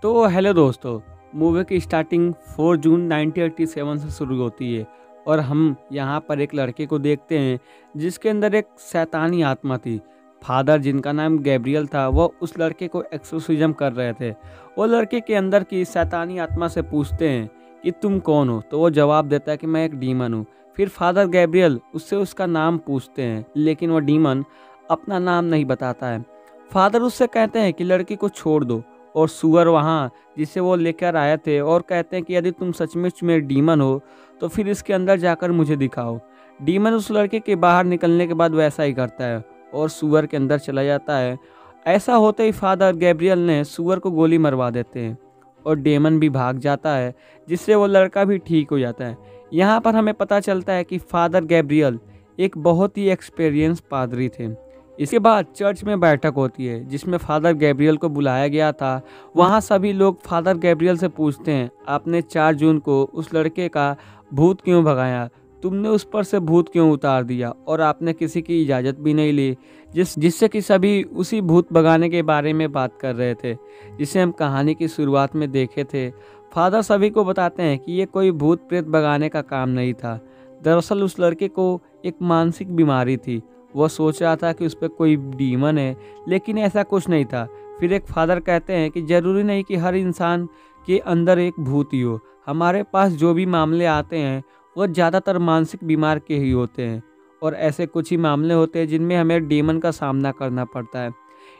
तो हेलो दोस्तों, मूवी की स्टार्टिंग 4 जून 1987 से शुरू होती है और हम यहाँ पर एक लड़के को देखते हैं जिसके अंदर एक शैतानी आत्मा थी। फादर जिनका नाम गैब्रियल था वो उस लड़के को एक्सोर्सिज्म कर रहे थे। वो लड़के के अंदर की शैतानी आत्मा से पूछते हैं कि तुम कौन हो, तो वो जवाब देता है कि मैं एक डीमन हूँ। फिर फादर गैब्रियल उससे उसका नाम पूछते हैं, लेकिन वो डीमन अपना नाम नहीं बताता है। फादर उससे कहते हैं कि लड़की को छोड़ दो, और सुअर वहाँ जिसे वो लेकर आए थे और कहते हैं कि यदि तुम सचमुच में डीमन हो तो फिर इसके अंदर जाकर मुझे दिखाओ। डीमन उस लड़के के बाहर निकलने के बाद वैसा ही करता है और सुअर के अंदर चला जाता है। ऐसा होते ही फादर गैब्रियल ने सुअर को गोली मरवा देते हैं और डेमन भी भाग जाता है, जिससे वो लड़का भी ठीक हो जाता है। यहाँ पर हमें पता चलता है कि फादर गैब्रियल एक बहुत ही एक्सपीरियंस पादरी थे। इसके बाद चर्च में बैठक होती है जिसमें फादर गैब्रियल को बुलाया गया था। वहाँ सभी लोग फादर गैब्रियल से पूछते हैं, आपने 4 जून को उस लड़के का भूत क्यों भगाया? तुमने उस पर से भूत क्यों उतार दिया? और आपने किसी की इजाज़त भी नहीं ली, जिससे कि सभी उसी भूत भगाने के बारे में बात कर रहे थे जिसे हम कहानी की शुरुआत में देखे थे। फादर सभी को बताते हैं कि ये कोई भूत प्रेत भगाने का काम नहीं था। दरअसल उस लड़के को एक मानसिक बीमारी थी। वह सोच रहा था कि उस पर कोई डीमन है, लेकिन ऐसा कुछ नहीं था। फिर एक फादर कहते हैं कि ज़रूरी नहीं कि हर इंसान के अंदर एक भूत ही हो। हमारे पास जो भी मामले आते हैं वो ज़्यादातर मानसिक बीमार के ही होते हैं, और ऐसे कुछ ही मामले होते हैं जिनमें हमें डीमन का सामना करना पड़ता है।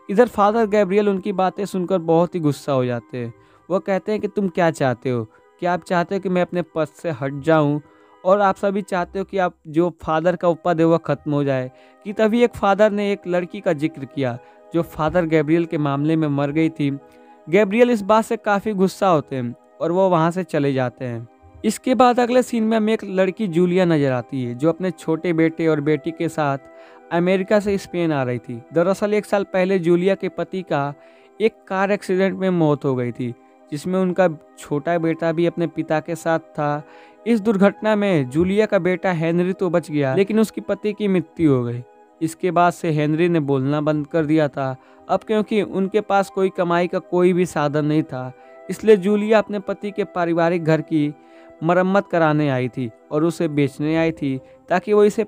इधर फादर गैब्रियल उनकी बातें सुनकर बहुत ही गुस्सा हो जाते हैं। वो कहते हैं कि तुम क्या चाहते हो? क्या आप चाहते हो कि मैं अपने पद से हट जाऊं? और आप सभी चाहते हो कि आप जो फादर का पद है वह खत्म हो जाए? कि तभी एक फादर ने एक लड़की का जिक्र किया जो फादर गैब्रियल के मामले में मर गई थी। गैब्रियल इस बात से काफ़ी गुस्सा होते हैं और वो वहाँ से चले जाते हैं। इसके बाद अगले सीन में हमें एक लड़की जूलिया नजर आती है जो अपने छोटे बेटे और बेटी के साथ अमेरिका से स्पेन आ रही थी। दरअसल 1 साल पहले जूलिया के पति का एक कार एक्सीडेंट में मौत हो गई थी, जिसमें उनका छोटा बेटा भी अपने पिता के साथ था। इस दुर्घटना में जूलिया का बेटा हेनरी तो बच गया, लेकिन उसकी पति की मृत्यु हो गई। इसके बाद से हेनरी ने बोलना बंद कर दिया था। अब क्योंकि उनके पास कोई कमाई का कोई भी साधन नहीं था, इसलिए जूलिया अपने पति के पारिवारिक घर की मरम्मत कराने आई थी और उसे बेचने आई थी ताकि वो इसे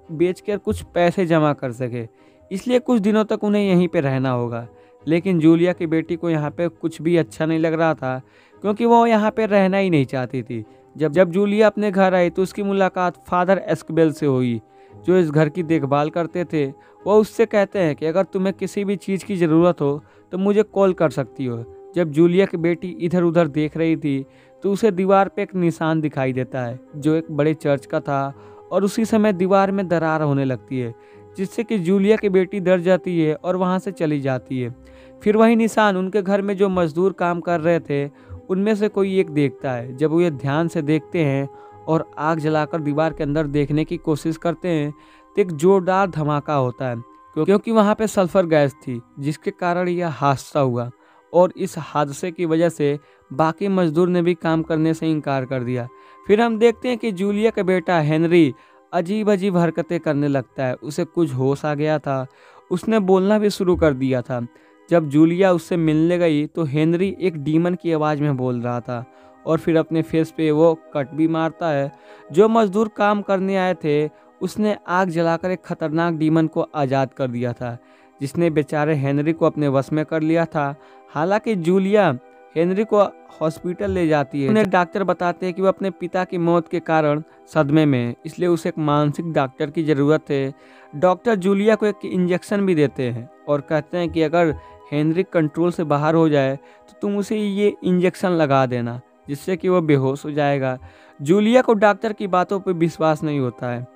बेचकर कुछ पैसे जमा कर सके। इसलिए कुछ दिनों तक उन्हें यहीं पे रहना होगा। लेकिन जूलिया की बेटी को यहाँ पे कुछ भी अच्छा नहीं लग रहा था, क्योंकि वो यहाँ पे रहना ही नहीं चाहती थी। जब जूलिया अपने घर आई तो उसकी मुलाकात फादर एस्कबेल से हुई, जो इस घर की देखभाल करते थे। वो उससे कहते हैं कि अगर तुम्हें किसी भी चीज़ की ज़रूरत हो तो मुझे कॉल कर सकती हो। जब जूलिया की बेटी इधर उधर देख रही थी तो उसे दीवार पे एक निशान दिखाई देता है जो एक बड़े चर्च का था, और उसी समय दीवार में दरार होने लगती है, जिससे कि जूलिया की बेटी डर जाती है और वहाँ से चली जाती है। फिर वही निशान उनके घर में जो मजदूर काम कर रहे थे उनमें से कोई एक देखता है। जब वो ये ध्यान से देखते हैं और आग जलाकर दीवार के अंदर देखने की कोशिश करते हैं तो एक जोरदार धमाका होता है, क्योंकि वहाँ पे सल्फर गैस थी, जिसके कारण यह हादसा हुआ। और इस हादसे की वजह से बाकी मजदूर ने भी काम करने से इनकार कर दिया। फिर हम देखते हैं कि जूलिया का बेटा हेनरी अजीब अजीब हरकतें करने लगता है। उसे कुछ होश आ गया था, उसने बोलना भी शुरू कर दिया था। जब जूलिया उससे मिलने गई तो हेनरी एक डीमन की आवाज़ में बोल रहा था, और फिर अपने फेस पे वो कट भी मारता है। जो मजदूर काम करने आए थे उसने आग जलाकर एक खतरनाक डीमन को आज़ाद कर दिया था, जिसने बेचारे हेनरी को अपने वश में कर लिया था। हालांकि जूलिया हेनरी को हॉस्पिटल ले जाती है। उन्हें डॉक्टर बताते हैं कि वो अपने पिता की मौत के कारण सदमे में है, इसलिए उसे एक मानसिक डॉक्टर की ज़रूरत है। डॉक्टर जूलिया को एक इंजेक्शन भी देते हैं और कहते हैं कि अगर हेनरी कंट्रोल से बाहर हो जाए तो तुम उसे ये इंजेक्शन लगा देना, जिससे कि वो बेहोश हो जाएगा। जूलिया को डॉक्टर की बातों पर विश्वास नहीं होता है,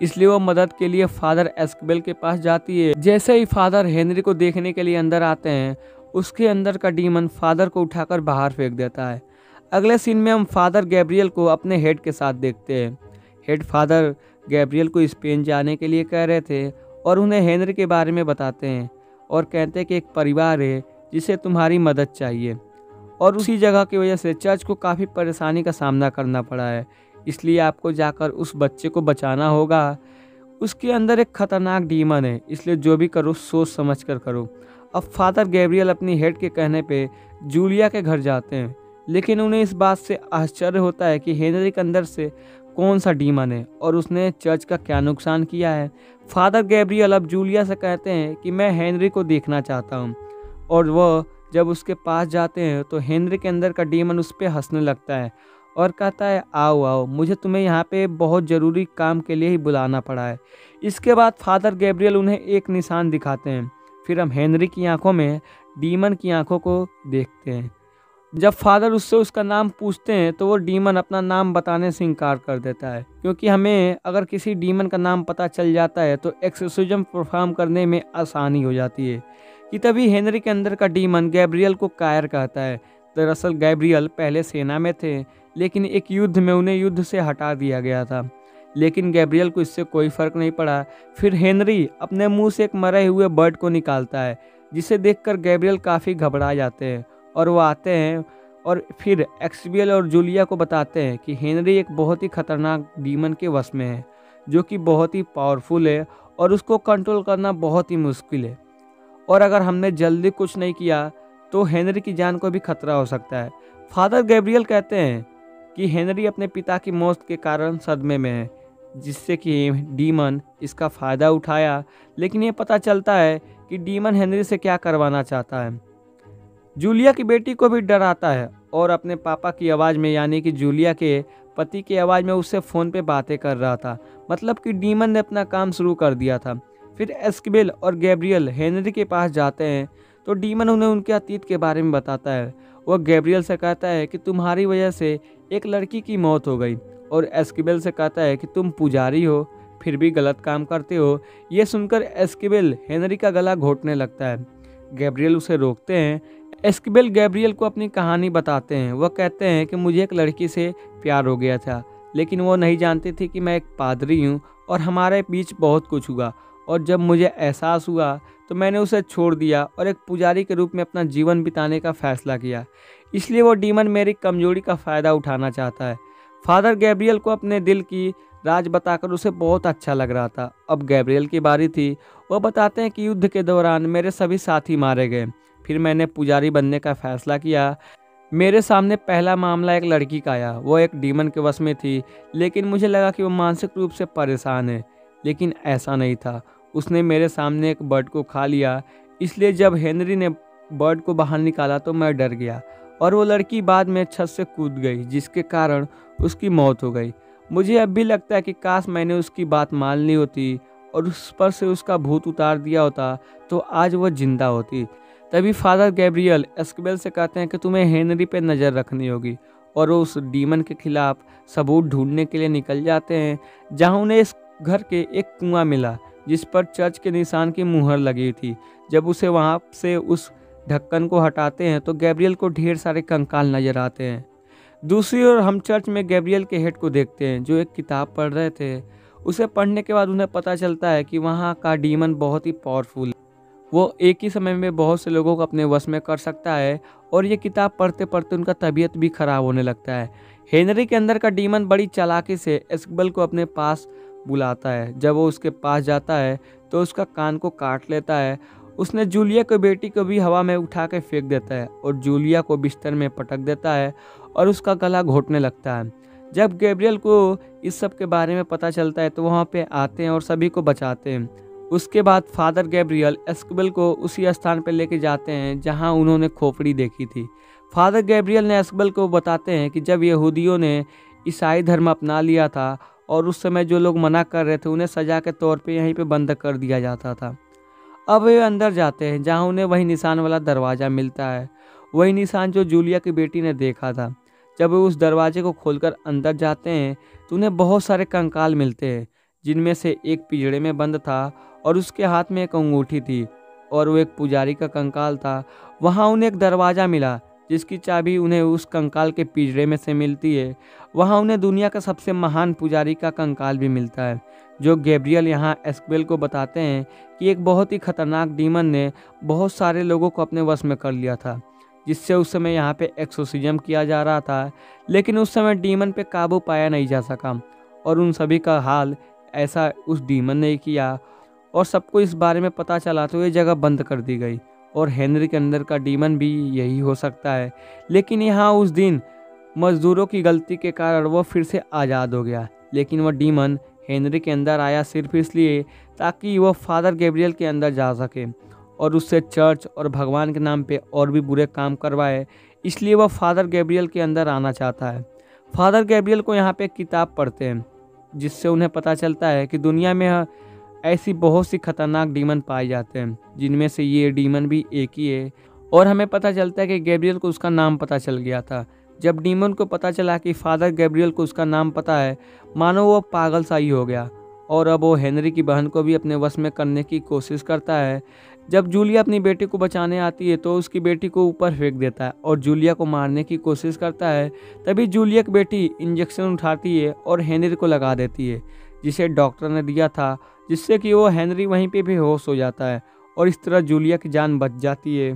इसलिए वो मदद के लिए फादर एस्कबेल के पास जाती है। जैसे ही फादर हेनरी को देखने के लिए अंदर आते हैं, उसके अंदर का डीमन फादर को उठाकर बाहर फेंक देता है। अगले सीन में हम फादर गैब्रियल को अपने हेड के साथ देखते हैं। हेड फादर गैब्रियल को स्पेन जाने के लिए कह रहे थे और उन्हें हेनरी के बारे में बताते हैं और कहते हैं कि एक परिवार है जिसे तुम्हारी मदद चाहिए, और उसी जगह की वजह से चर्च को काफ़ी परेशानी का सामना करना पड़ा है। इसलिए आपको जाकर उस बच्चे को बचाना होगा। उसके अंदर एक खतरनाक डीमन है, इसलिए जो भी करो सोच समझ कर करो। अब फादर गैब्रियल अपनी हेड के कहने पे जूलिया के घर जाते हैं, लेकिन उन्हें इस बात से आश्चर्य होता है कि हेनरी के अंदर से कौन सा डीमन है और उसने चर्च का क्या नुकसान किया है। फादर गैब्रियल अब जूलिया से कहते हैं कि मैं हेनरी को देखना चाहता हूँ, और वह जब उसके पास जाते हैं तो हेनरी के अंदर का डीमन उस पर हंसने लगता है और कहता है आओ आओ, मुझे तुम्हें यहाँ पे बहुत ज़रूरी काम के लिए ही बुलाना पड़ा है। इसके बाद फादर गैब्रियल उन्हें एक निशान दिखाते हैं। फिर हम हेनरी की आंखों में डीमन की आंखों को देखते हैं। जब फादर उससे उसका नाम पूछते हैं तो वो डीमन अपना नाम बताने से इनकार कर देता है, क्योंकि हमें अगर किसी डीमन का नाम पता चल जाता है तो एक्सोर्सिज्म परफॉर्म करने में आसानी हो जाती है। कि तभी हेनरी के अंदर का डीमन गैब्रियल को कायर कहता है। दरअसल गैब्रियल पहले सेना में थे, लेकिन एक युद्ध में उन्हें युद्ध से हटा दिया गया था, लेकिन गैब्रियल को इससे कोई फर्क नहीं पड़ा। फिर हेनरी अपने मुंह से एक मरे हुए बर्ड को निकालता है, जिसे देखकर गैब्रियल काफ़ी घबरा जाते हैं और वो आते हैं और फिर एस्केबेल और जूलिया को बताते हैं कि हेनरी एक बहुत ही खतरनाक डीमन के वश में है, जो कि बहुत ही पावरफुल है और उसको कंट्रोल करना बहुत ही मुश्किल है, और अगर हमने जल्दी कुछ नहीं किया तो हेनरी की जान को भी खतरा हो सकता है। फादर गैब्रियल कहते हैं कि हेनरी अपने पिता की मौत के कारण सदमे में है, जिससे कि डीमन इसका फ़ायदा उठाया, लेकिन ये पता चलता है कि डीमन हेनरी से क्या करवाना चाहता है। जूलिया की बेटी को भी डर आता है और अपने पापा की आवाज़ में, यानी कि जूलिया के पति की आवाज़ में उससे फ़ोन पे बातें कर रहा था। मतलब कि डीमन ने अपना काम शुरू कर दिया था। फिर एस्केबेल और गैब्रियल हेनरी के पास जाते हैं तो डीमन उन्हें उनके अतीत के बारे में बताता है। वह गैब्रियल से कहता है कि तुम्हारी वजह से एक लड़की की मौत हो गई, और एस्केबेल से कहता है कि तुम पुजारी हो फिर भी गलत काम करते हो। ये सुनकर एस्केबेल हेनरी का गला घोटने लगता है। गैब्रियल उसे रोकते हैं। एस्केबेल गैब्रियल को अपनी कहानी बताते हैं। वह कहते हैं कि मुझे एक लड़की से प्यार हो गया था, लेकिन वो नहीं जानती थी कि मैं एक पादरी हूँ और हमारे बीच बहुत कुछ हुआ, और जब मुझे एहसास हुआ तो मैंने उसे छोड़ दिया और एक पुजारी के रूप में अपना जीवन बिताने का फैसला किया। इसलिए वो डीमन मेरी कमजोरी का फ़ायदा उठाना चाहता है। फादर गैब्रियल को अपने दिल की राज बताकर उसे बहुत अच्छा लग रहा था। अब गैब्रियल की बारी थी। वह बताते हैं कि युद्ध के दौरान मेरे सभी साथी मारे गए, फिर मैंने पुजारी बनने का फैसला किया। मेरे सामने पहला मामला एक लड़की का आया। वो एक डीमन के वश में थी, लेकिन मुझे लगा कि वो मानसिक रूप से परेशान है, लेकिन ऐसा नहीं था। उसने मेरे सामने एक बर्ड को खा लिया। इसलिए जब हेनरी ने बर्ड को बाहर निकाला तो मैं डर गया, और वो लड़की बाद में छत से कूद गई, जिसके कारण उसकी मौत हो गई। मुझे अब भी लगता है कि काश मैंने उसकी बात मान ली होती और उस पर से उसका भूत उतार दिया होता तो आज वह जिंदा होती। तभी फादर गैब्रियल एस्केबेल से कहते हैं कि तुम्हें हेनरी पे नज़र रखनी होगी, और वो उस डीमन के खिलाफ सबूत ढूंढने के लिए निकल जाते हैं, जहां उन्हें इस घर के एक कुआं मिला जिस पर चर्च के निशान की मुहर लगी थी। जब उसे वहां से उस ढक्कन को हटाते हैं तो गैब्रियल को ढेर सारे कंकाल नजर आते हैं। दूसरी ओर हम चर्च में गैब्रियल के हेड को देखते हैं, जो एक किताब पढ़ रहे थे। उसे पढ़ने के बाद उन्हें पता चलता है कि वहाँ का डीमन बहुत ही पावरफुल है। वो एक ही समय में बहुत से लोगों को अपने वश में कर सकता है, और ये किताब पढ़ते पढ़ते उनका तबीयत भी खराब होने लगता है। हेनरी के अंदर का डीमन बड़ी चालाकी से एस्केबेल को अपने पास बुलाता है। जब वो उसके पास जाता है तो उसका कान को काट लेता है। उसने जूलिया की बेटी को भी हवा में उठा के फेंक देता है और जूलिया को बिस्तर में पटक देता है और उसका गला घोटने लगता है। जब गैब्रियल को इस सब के बारे में पता चलता है तो वहाँ पे आते हैं और सभी को बचाते हैं। उसके बाद फादर गैब्रियल एस्केबेल को उसी स्थान पर लेके जाते हैं जहाँ उन्होंने खोपड़ी देखी थी। फादर गैब्रियल ने एस्केबेल को बताते हैं कि जब यहूदियों ने ईसाई धर्म अपना लिया था और उस समय जो लोग मना कर रहे थे उन्हें सजा के तौर पे यहीं पे बंद कर दिया जाता था। अब वे अंदर जाते हैं जहां उन्हें वही निशान वाला दरवाज़ा मिलता है, वही निशान जो जूलिया की बेटी ने देखा था। जब वे उस दरवाजे को खोलकर अंदर जाते हैं तो उन्हें बहुत सारे कंकाल मिलते हैं, जिनमें से एक पिंजड़े में बंद था और उसके हाथ में एक अंगूठी थी, और वो एक पुजारी का कंकाल था। वहाँ उन्हें एक दरवाज़ा मिला जिसकी चाबी उन्हें उस कंकाल के पिंजरे में से मिलती है। वहाँ उन्हें दुनिया का सबसे महान पुजारी का कंकाल भी मिलता है, जो गैब्रियल यहाँ एस्केबेल को बताते हैं कि एक बहुत ही खतरनाक डीमन ने बहुत सारे लोगों को अपने वश में कर लिया था, जिससे उस समय यहाँ पे एक्सोर्सिज्म किया जा रहा था। लेकिन उस समय डीमन पे काबू पाया नहीं जा सका, और उन सभी का हाल ऐसा उस डीमन ने किया, और सबको इस बारे में पता चला तो ये जगह बंद कर दी गई और हेनरी के अंदर का डीमन भी यही हो सकता है। लेकिन यहाँ उस दिन मजदूरों की गलती के कारण वो फिर से आज़ाद हो गया। लेकिन वह डीमन हेनरी के अंदर आया सिर्फ इसलिए ताकि वह फादर गैब्रियल के अंदर जा सके और उससे चर्च और भगवान के नाम पे और भी बुरे काम करवाए। इसलिए वह फादर गैब्रियल के अंदर आना चाहता है। फादर गैब्रियल को यहाँ पे एक किताब पढ़ते हैं जिससे उन्हें पता चलता है कि दुनिया में ऐसी बहुत सी खतरनाक डीमन पाए जाते हैं, जिनमें से ये डीमन भी एक ही है। और हमें पता चलता है कि गैब्रियल को उसका नाम पता चल गया था। जब डीमन को पता चला कि फादर गैब्रियल को उसका नाम पता है, मानो वो पागल सा ही हो गया और अब वो हेनरी की बहन को भी अपने वश में करने की कोशिश करता है। जब जूलिया अपनी बेटी को बचाने आती है तो उसकी बेटी को ऊपर फेंक देता है और जूलिया को मारने की कोशिश करता है। तभी जूलिया की बेटी इंजेक्शन उठाती है और हेनरी को लगा देती है, जिसे डॉक्टर ने दिया था, जिससे कि वो हेनरी वहीं पे बेहोश हो जाता है और इस तरह जूलिया की जान बच जाती है।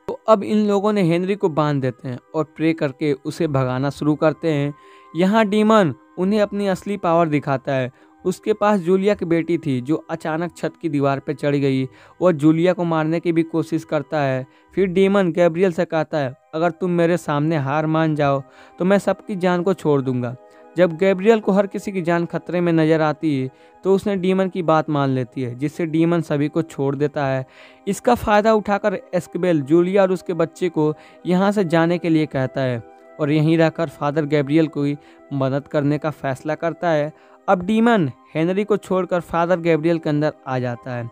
तो अब इन लोगों ने हेनरी को बांध देते हैं और प्रे करके उसे भगाना शुरू करते हैं। यहाँ डीमन उन्हें अपनी असली पावर दिखाता है। उसके पास जूलिया की बेटी थी जो अचानक छत की दीवार पर चढ़ गई। वह जूलिया को मारने की भी कोशिश करता है। फिर डीमन गैब्रियल से कहता है, अगर तुम मेरे सामने हार मान जाओ तो मैं सबकी जान को छोड़ दूंगा। जब गैब्रियल को हर किसी की जान खतरे में नजर आती है तो उसने डीमन की बात मान लेती है, जिससे डीमन सभी को छोड़ देता है। इसका फ़ायदा उठाकर एस्केबेल जूलिया और उसके बच्चे को यहाँ से जाने के लिए कहता है और यहीं रहकर फादर गैब्रियल को ही मदद करने का फैसला करता है। अब डीमन हेनरी को छोड़कर फादर गैब्रियल के अंदर आ जाता है।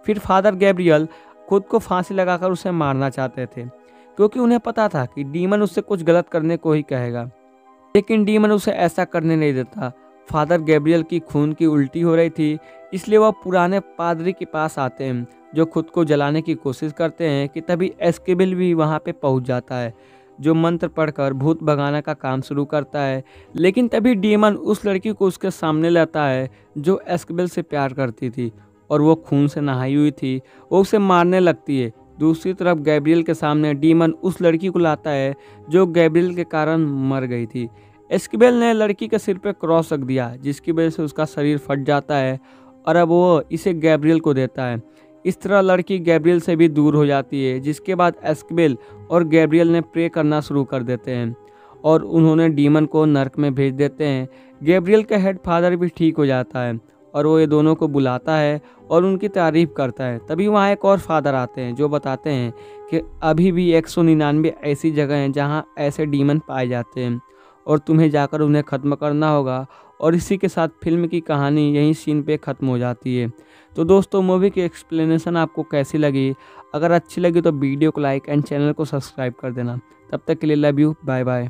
फिर फादर गैब्रियल खुद को फांसी लगाकर उसे मारना चाहते थे, क्योंकि उन्हें पता था कि डीमन उससे कुछ गलत करने को ही कहेगा। लेकिन डीमन उसे ऐसा करने नहीं देता। फादर गैब्रियल की खून की उल्टी हो रही थी, इसलिए वह पुराने पादरी के पास आते हैं जो खुद को जलाने की कोशिश करते हैं कि तभी एस्केबेल भी वहां पे पहुंच जाता है, जो मंत्र पढ़कर भूत भगाने का काम शुरू करता है। लेकिन तभी डीमन उस लड़की को उसके सामने लाता है जो एस्केबेल से प्यार करती थी और वो खून से नहाई हुई थी। वो उसे मारने लगती है। दूसरी तरफ गैब्रियल के सामने डीमन उस लड़की को लाता है जो गैब्रियल के कारण मर गई थी। एस्केबेल ने लड़की के सिर पे क्रॉस रख दिया, जिसकी वजह से उसका शरीर फट जाता है और अब वो इसे गैब्रियल को देता है। इस तरह लड़की गैब्रियल से भी दूर हो जाती है, जिसके बाद एस्केबेल और गैब्रियल ने प्रे करना शुरू कर देते हैं और उन्होंने डीमन को नर्क में भेज देते हैं। गैब्रियल का हेड फादर भी ठीक हो जाता है और वो ये दोनों को बुलाता है और उनकी तारीफ करता है। तभी वहाँ एक और फादर आते हैं जो बताते हैं कि अभी भी 199 ऐसी जगह हैं जहाँ ऐसे डीमन पाए जाते हैं और तुम्हें जाकर उन्हें ख़त्म करना होगा। और इसी के साथ फिल्म की कहानी यहीं सीन पे ख़त्म हो जाती है। तो दोस्तों, मूवी की एक्सप्लेनेशन आपको कैसी लगी? अगर अच्छी लगी तो वीडियो को लाइक एंड चैनल को सब्सक्राइब कर देना। तब तक के लिए लव यू, बाय बाय।